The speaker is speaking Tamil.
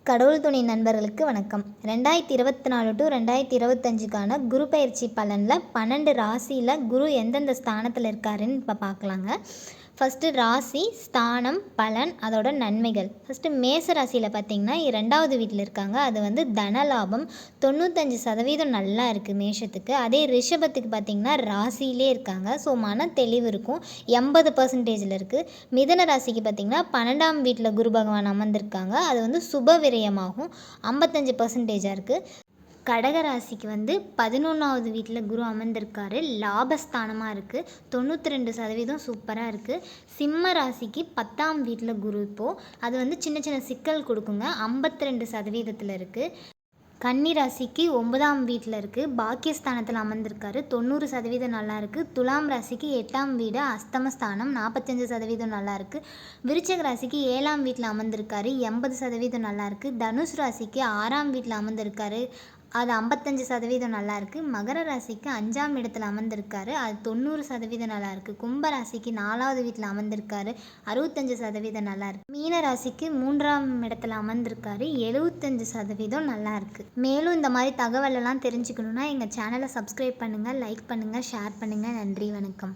கடவுள் துணை நண்பர்களுக்கு வணக்கம். 2024 டு 2025க்கான குரு பயிற்சி பலனில் 12 ராசியில் குரு எந்தெந்த ஸ்தானத்தில் இருக்காருன்னு இப்போ பார்க்கலாங்க. ஃபஸ்ட்டு ராசி, ஸ்தானம், பலன், அதோட நன்மைகள். ஃபஸ்ட்டு மேச ராசியில் பார்த்திங்கன்னா 2வது வீட்டில் இருக்காங்க. அது தனலாபம் 95% நல்லா இருக்குது மேஷத்துக்கு. அதே ரிஷபத்துக்கு பார்த்திங்கன்னா ராசியிலே இருக்காங்க. ஸோ மன தெளிவு இருக்கும், 80%ல் இருக்குது. மிதன ராசிக்கு பார்த்திங்கன்னா 12ஆம் வீட்டில் குரு பகவான் அமர்ந்திருக்காங்க. அது சுப விரயமாகும், 55%ஆக இருக்குது. கடகராசிக்கு 11வது வீட்டில் குரு அமர்ந்திருக்காரு, லாபஸ்தானமாக இருக்குது, 92% சூப்பராக இருக்குது. சிம்ம ராசிக்கு 10ஆம் வீட்டில் குரு இப்போது அது சின்ன சின்ன சிக்கல் கொடுக்குங்க, 52%ல் இருக்குது. கன்னி ராசிக்கு 9ஆம் வீட்டில் இருக்குது, பாக்கியஸ்தானத்தில் அமர்ந்திருக்காரு, 90% நல்லா இருக்குது. துலாம் ராசிக்கு 8ஆம் வீடு அஸ்தமஸ்தானம், 45% நல்லா இருக்குது. விருச்சிக ராசிக்கு 7ஆம் வீட்டில் அமர்ந்திருக்காரு, 80% நல்லா இருக்குது. தனுஷ் ராசிக்கு 6ஆம் வீட்டில் அமர்ந்திருக்காரு, அது 55% நல்லா இருக்குது. மகர ராசிக்கு 5ஆம் இடத்துல அமர்ந்திருக்காரு, அது 90% நல்லா இருக்குது. கும்ப ராசிக்கு 4வது வீட்டில் அமர்ந்திருக்காரு, 65% நல்லா இருக்குது. மீன ராசிக்கு 3ஆம் இடத்துல அமர்ந்திருக்காரு, 75% நல்லா இருக்குது. மேலும் இந்த மாதிரி தகவலெல்லாம் தெரிஞ்சுக்கணுன்னா எங்கள் சேனலை சப்ஸ்கிரைப் பண்ணுங்கள், லைக் பண்ணுங்கள், ஷேர் பண்ணுங்கள். நன்றி, வணக்கம்.